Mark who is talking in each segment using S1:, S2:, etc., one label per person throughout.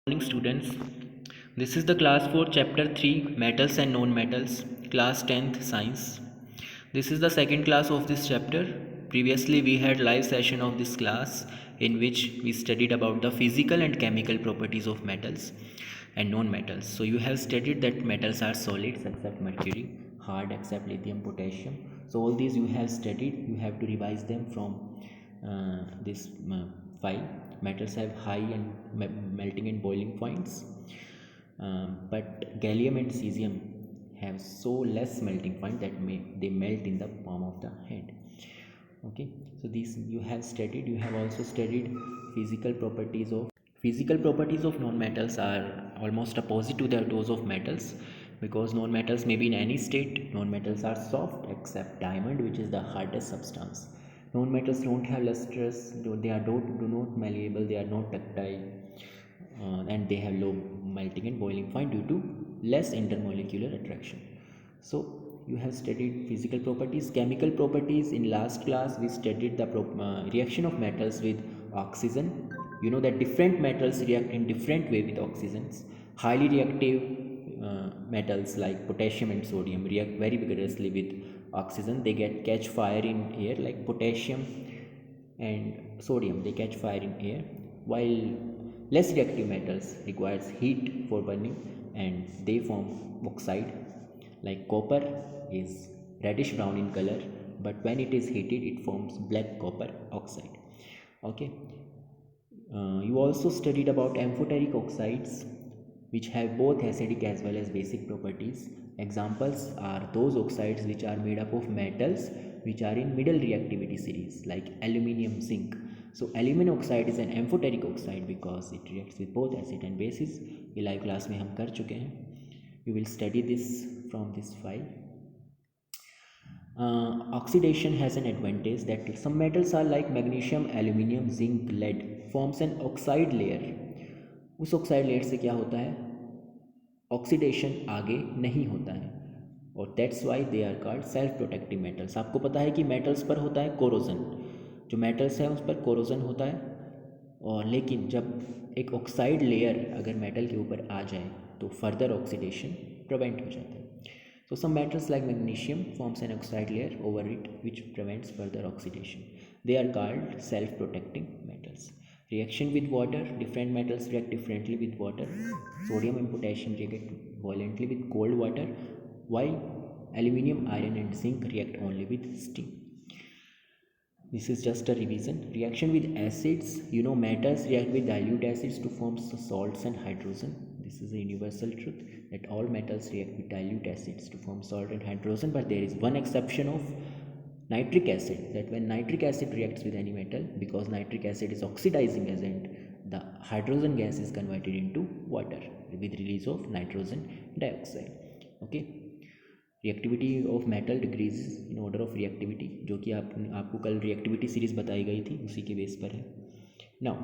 S1: Morning students, this is the class for chapter 3 metals and non-metals, class 10th science. This is the second class of this chapter. Previously we had live session of this class in which we studied about the physical and chemical properties of metals and non-metals. So you have studied that metals are solids except mercury, hard except lithium, potassium. So all these you have studied. You have to revise them from this file. Metals have high and melting and boiling points, but gallium and cesium have so less melting point that they melt in the palm of the hand. Okay, so these you have studied. You have also studied physical properties of non-metals are almost opposite to those of metals, because non-metals may be in any state. Non-metals are soft except diamond, which is the hardest substance. Non-metals don't have lustrous, they are do not malleable, they are not ductile, and they have low melting and boiling point due to less intermolecular attraction. So you have studied physical properties. Chemical properties, in last class we studied the reaction of metals with oxygen. You know that different metals react in different way with oxygens. Highly reactive metals like potassium and sodium react very vigorously with oxygen. They catch fire in air, like potassium and sodium, they catch fire in air, while less reactive metals requires heat for burning and they form oxide. Like copper is reddish brown in color, but when it is heated it forms black copper oxide. Okay, you also studied about amphoteric oxides, which have both acidic as well as basic properties. Examples are those oxides which are made up of metals which are in middle reactivity series, like aluminium, zinc. So aluminum oxide is an amphoteric oxide because it reacts with both acid and bases. ये live class में हम कर चुके हैं. You will study this from this file. Oxidation has an advantage that some metals are like magnesium, aluminium, zinc, lead forms an oxide layer. उस oxide layer से क्या होता है, ऑक्सीडेशन आगे नहीं होता है, और that's why they are called self protective metals. आपको पता है कि मेटल्स पर होता है कोरोजन, जो मेटल्स हैं उस पर कोरोजन होता है, और लेकिन जब एक ऑक्साइड लेयर अगर मेटल के ऊपर आ जाए तो फर्दर ऑक्सीडेशन प्रिवेंट हो जाता है. So some metals like magnesium forms an oxide layer over it which prevents further oxidation. They are called self-protecting metals. Reaction with water, different metals react differently with water. Sodium and potassium react violently with cold water, while aluminium, iron and zinc react only with steam. This is just a revision. Reaction with acids, you know metals react with dilute acids to form salts and hydrogen. This is a universal truth that all metals react with dilute acids to form salt and hydrogen, but there is one exception of nitric acid, that when nitric acid reacts with any metal, because nitric acid is oxidizing agent, the hydrogen gas is converted into water with release of nitrogen dioxide. Okay, reactivity of metal decrease in order of reactivity, जो कि आपको कल reactivity series बताई गई थी, उसी के base पर है. Now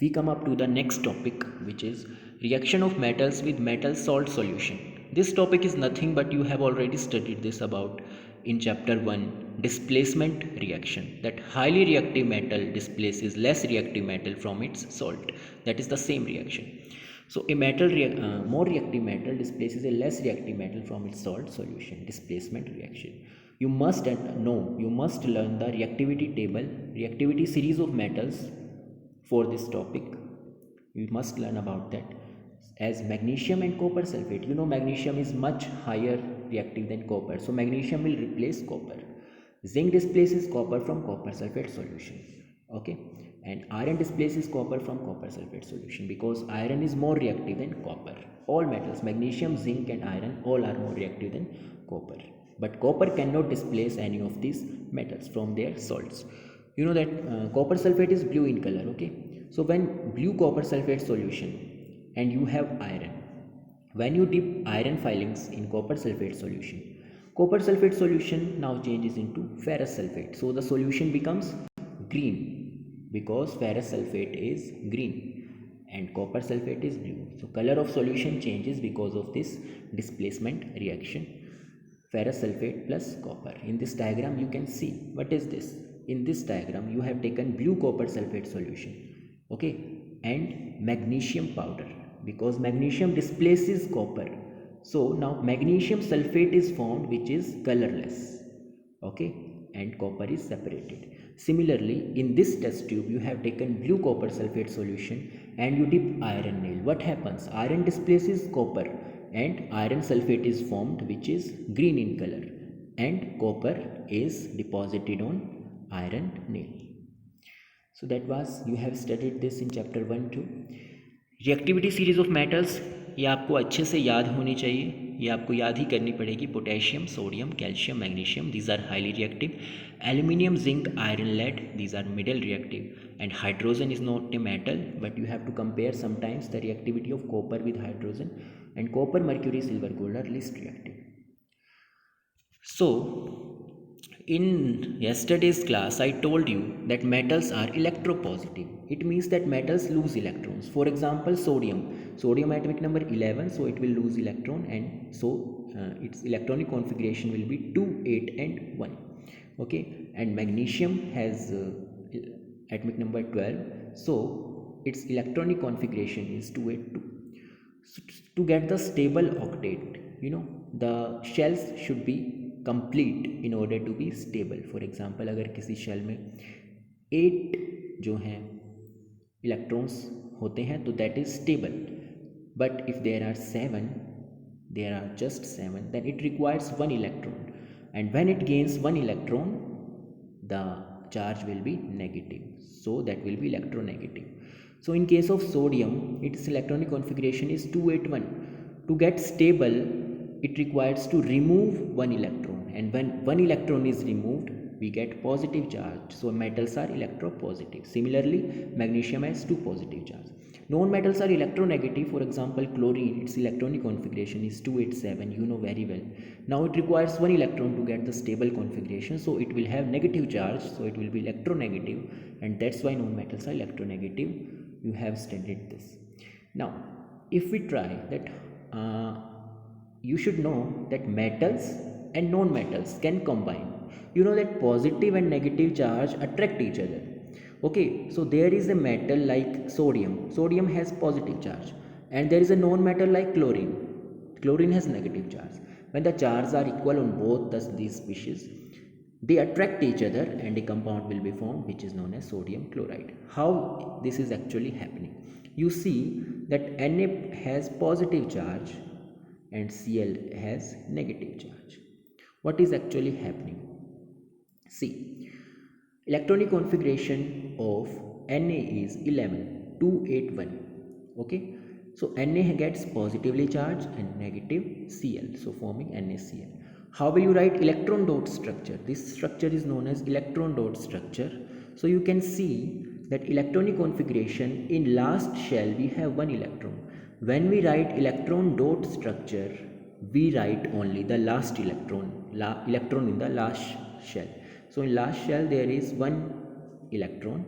S1: we come up to the next topic which is reaction of metals with metal salt solution. This topic is nothing but you have already studied this about in chapter 1, displacement reaction, that highly reactive metal displaces less reactive metal from its salt. That is the same reaction. So a more reactive metal displaces a less reactive metal from its salt solution. Displacement reaction. You must learn the reactivity table, reactivity series of metals for this topic. You must learn about that. As magnesium and copper sulfate, you know magnesium is much higher reactive than copper, so magnesium will replace copper. Zinc displaces copper from copper sulfate solution. Okay, and iron displaces copper from copper sulfate solution because iron is more reactive than copper. All metals, magnesium, zinc and iron, all are more reactive than copper, but copper cannot displace any of these metals from their salts. You know that copper sulfate is blue in color. Okay, so when blue copper sulfate solution and you have iron, when you dip iron filings in copper sulfate solution, copper sulfate solution now changes into ferrous sulfate, so the solution becomes green because ferrous sulfate is green and copper sulfate is blue. So color of solution changes because of this displacement reaction, ferrous sulfate plus copper. In this diagram you can see what is this. In this diagram you have taken blue copper sulfate solution. Okay, and magnesium powder, because magnesium displaces copper. So now magnesium sulfate is formed, which is colorless, okay, and copper is separated. Similarly, in this test tube you have taken blue copper sulfate solution and you dip iron nail. What happens? Iron displaces copper and iron sulfate is formed, which is green in color, and copper is deposited on iron nail. So that was, you have studied this in chapter 1-2. Reactivity series of metals, ये आपको अच्छे से याद होनी चाहिए, ये आपको याद ही करनी पड़ेगी. Potassium, sodium, calcium, magnesium, these are highly reactive. Aluminium, zinc, iron, lead, these are middle reactive. And hydrogen is not a metal, but you have to compare sometimes the reactivity of copper with hydrogen, and copper, mercury, silver, gold are least reactive. So in yesterday's class I told you that metals are electropositive. It means that metals lose electrons. For example, sodium atomic number 11, so it will lose electron, and so its electronic configuration will be 2, 8 and 1. Okay, and magnesium has atomic number 12, so its electronic configuration is 282. So to get the stable octet, the shells should be complete in order to be stable. For example, अगर किसी shell में 8 जो हैं electrons होते हैं तो that is stable, but if there are 7, there are just 7, then it requires 1 electron, and when it gains 1 electron the charge will be negative, so that will be electronegative. So in case of sodium, its electronic configuration is 281. To get stable, it requires to remove 1 electron, and when 1 electron is removed we get positive charge, so metals are electropositive. Similarly, magnesium has 2 positive charge. Non-metals are electronegative. For example, chlorine, its electronic configuration is 287, you know very well. Now it requires 1 electron to get the stable configuration, so it will have negative charge, so it will be electronegative, and that's why non-metals are electronegative. You have studied this. Now if we try that, you should know that metals and non-metals can combine. You know that positive and negative charge attract each other. Okay, so there is a metal like sodium has positive charge, and there is a non-metal like chlorine has negative charge. When the charges are equal on both these species, they attract each other and a compound will be formed, which is known as sodium chloride. How this is actually happening? You see that Na has positive charge and Cl has negative charge. What is actually happening? See, electronic configuration of Na is 11, 281. Okay, so Na gets positively charged and negative Cl, so forming NaCl. How will you write electron dot structure? This structure is known as electron dot structure. So you can see that electronic configuration, in last shell we have 1 electron. When we write electron dot structure, we write only the last electron in the last shell. So in last shell there is 1 electron.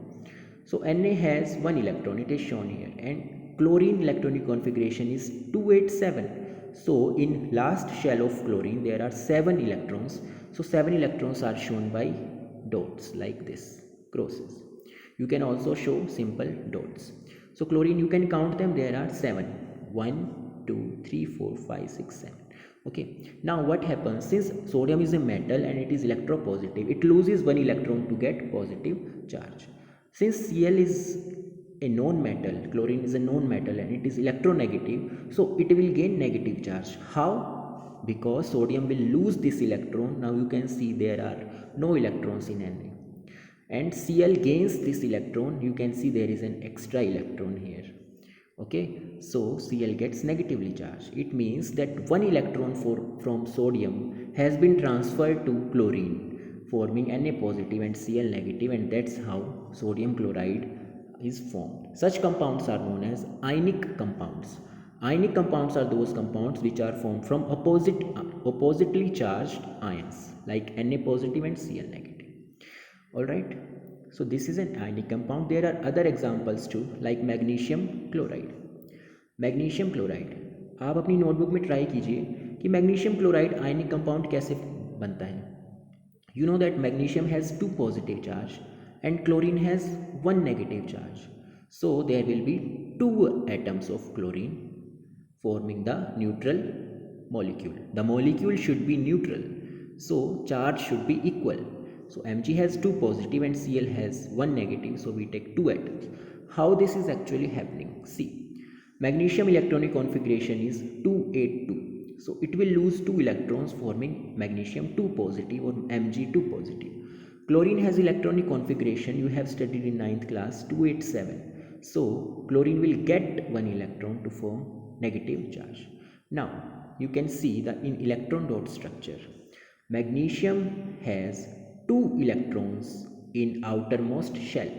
S1: So Na has 1 electron, it is shown here, and chlorine electronic configuration is 287. So in last shell of chlorine there are 7 electrons. So 7 electrons are shown by dots like this, crosses. You can also show simple dots. So chlorine, you can count them, there are 7. 1, 2, 3, 4, 5, 6, 7. Okay, now what happens? Since sodium is a metal and it is electropositive, it loses 1 electron to get positive charge. Since Cl is a non-metal, chlorine is a non-metal and it is electronegative, so it will gain negative charge. How? Because sodium will lose this electron. Now you can see there are no electrons in Na, and Cl gains this electron. You can see there is an extra electron here. Okay, so Cl gets negatively charged. It means that 1 electron from sodium has been transferred to chlorine, forming Na positive and Cl negative, and that's how sodium chloride is formed. Such compounds are known as ionic compounds. Ionic compounds are those compounds which are formed from oppositely charged ions like Na positive and Cl negative. Alright, so this is an ionic compound. There are other examples too, like magnesium chloride. Magnesium chloride, आप अपनी notebook में try कीजिए कि magnesium chloride ionic compound कैसे बनता है. You know that magnesium has 2 positive charge and chlorine has 1 negative charge. So there will be two atoms of chlorine forming the neutral molecule. The molecule should be neutral, so charge should be equal. So Mg has two positive and Cl has one negative, so we take two atoms. How this is actually happening? See, magnesium electronic configuration is 282, so it will lose two electrons forming magnesium 2 positive or Mg 2 positive. Chlorine has electronic configuration you have studied in 9th class 287, so chlorine will get one electron to form negative charge. Now you can see the in electron dot structure, magnesium has two electrons in outermost shell,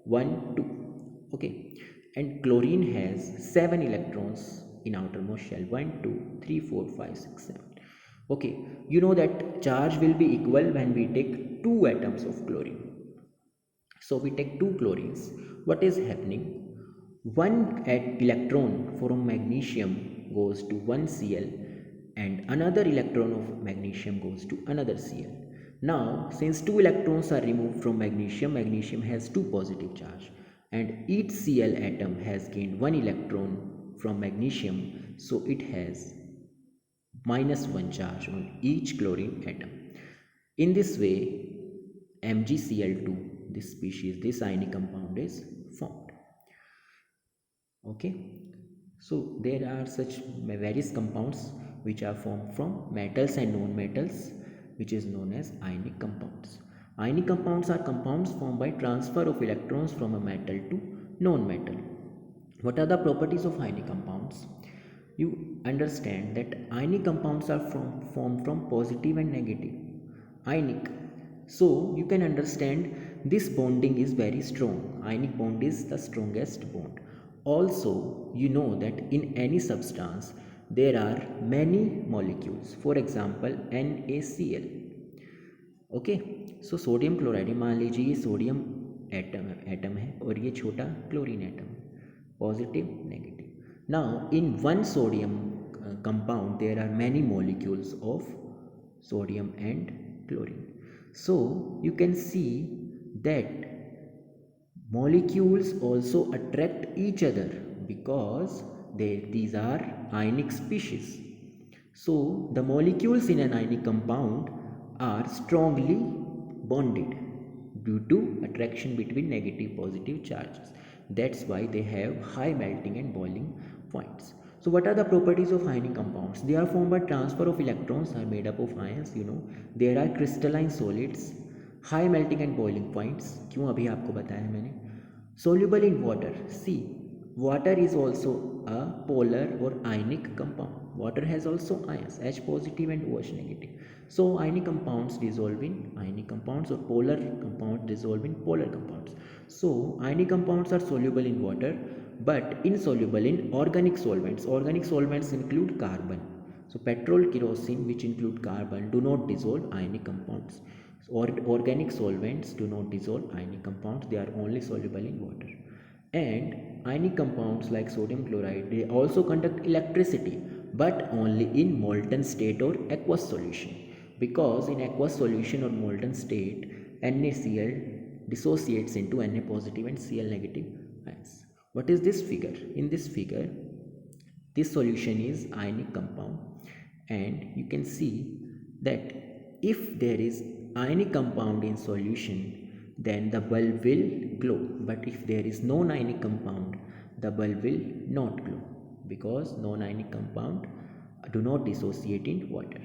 S1: 1 2, okay, and chlorine has 7 electrons in outermost shell, 1 2 3 4 5 6 7. Okay, you know that charge will be equal when we take two atoms of chlorine. So we take two chlorines. What is happening? One electron from magnesium goes to one Cl and another electron of magnesium goes to another Cl. Now since two electrons are removed from magnesium, magnesium has two positive charge and each Cl atom has gained one electron from magnesium, so it has -1 charge on each chlorine atom. In this way, MgCl2, this species, this ionic compound is formed. Okay, so there are such various compounds which are formed from metals and non-metals, which is known as ionic compounds. Ionic compounds are compounds formed by transfer of electrons from a metal to non-metal. What are the properties of ionic compounds? You understand that ionic compounds are formed from positive and negative ionic. So you can understand this bonding is very strong. Ionic bond is the strongest bond. Also, you know that in any substance there are many molecules. For example, NaCl. Okay, so sodium chloride, मान लीजिए ये sodium atom है और ये छोटा chlorine atom है, positive negative. Now in one sodium compound there are many molecules of sodium and chlorine. So you can see that molecules also attract each other because these are ionic species. So the molecules in an ionic compound are strongly bonded due to attraction between negative positive charges. That's why they have high melting and boiling points. So what are the properties of ionic compounds? They are formed by transfer of electrons, are made up of ions, you know. There are crystalline solids, high melting and boiling points. क्यों अभी आपको बताया मैंने. Soluble in water. See, water is also a polar or ionic compound. Water has also ions, H positive and OH negative. So ionic compounds dissolve in ionic compounds or polar compounds dissolve in polar compounds. So ionic compounds are soluble in water but insoluble in organic solvents. Organic solvents include carbon. So petrol, kerosene, which include carbon, do not dissolve ionic compounds. Or organic solvents do not dissolve ionic compounds. They are only soluble in water. And ionic compounds like sodium chloride, they also conduct electricity but only in molten state or aqueous solution, because in aqueous solution or molten state NaCl dissociates into Na positive and Cl negative ions. What is this figure? In this figure, this solution is ionic compound and you can see that if there is ionic compound in solution, then the bulb will glow, but if there is non-ionic compound, the bulb will not glow, because non-ionic compound do not dissociate in water.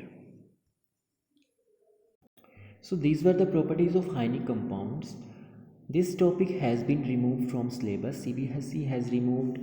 S1: So these were the properties of ionic compounds. This topic has been removed from syllabus. CBSE has removed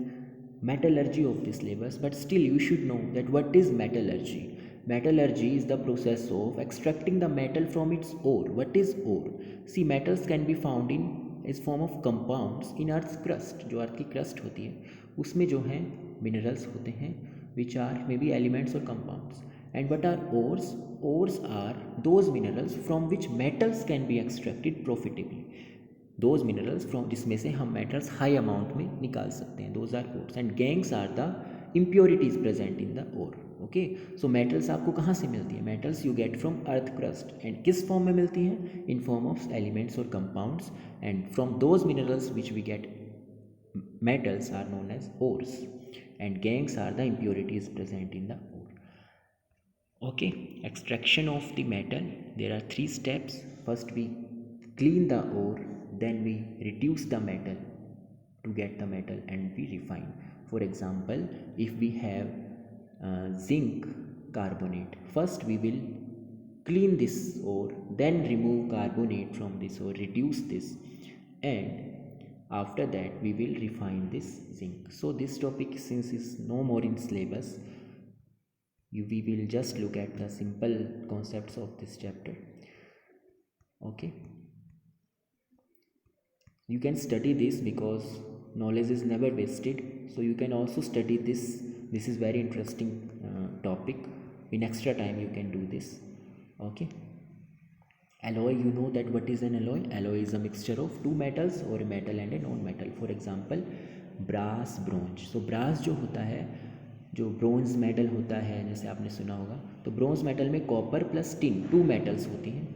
S1: metallurgy of the syllabus, but still you should know that what is metallurgy. Metallurgy is the process of extracting the metal from its ore. What is ore? See, metals can be found in इस form of compounds in earth crust. जो अर्थ की crust होती है उसमें जो है minerals होते हैं which are may be elements और compounds. And what are ores? Ores are those minerals from which metals can be extracted profitably. Those minerals from जिसमें से हम मेटल्स हाई अमाउंट में निकाल सकते हैं. Those are ores and gangues are the impurities present in the ore. Okay, so metals आपको कहाँ से मिलती है? Metals you get from earth crust. And किस फॉर्म में मिलती हैं? इन फॉर्म ऑफ एलिमेंट्स और compounds. And from those minerals which we get metals are known as ores, and gangues are the impurities present in the ore. Okay, extraction of the metal, there are three steps. First we clean the ore, then we reduce the metal to get the metal, and we refine. For example, if we have zinc carbonate, first we will clean this ore, then remove carbonate from this ore, reduce this, and after that we will refine this zinc. So this topic, since is no more in syllabus, we will just look at the simple concepts of this chapter. Okay, you can study this because knowledge is never wasted, so you can also study this is very interesting topic. In extra time you can do this. Okay, alloy, you know that what is an alloy? Alloy is a mixture of two metals or a metal and a non metal. For example, brass bronze. So brass जो होता है, जो bronze metal होता है, जैसे आपने सुना होगा, तो ब्रोंज मेटल में copper plus tin, two metals होती हैं,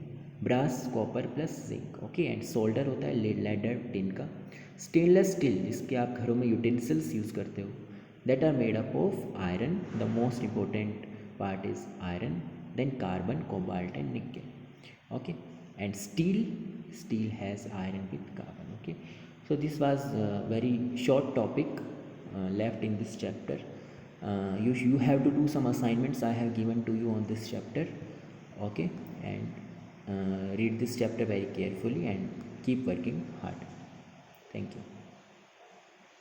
S1: brass copper plus zinc. Okay, and solder होता है लेडर टिन का. स्टेनलेस स्टील, जिसके आप घरों में यूटेंसिल्स यूज़ करते हो, that are made up of iron. The most important part is iron, then carbon, cobalt and nickel. Okay, and steel has iron with carbon. Okay, so this was a very short topic left in this chapter. You have to do some assignments I have given to you on this chapter. Okay, and read this chapter very carefully and keep working hard. Thank you.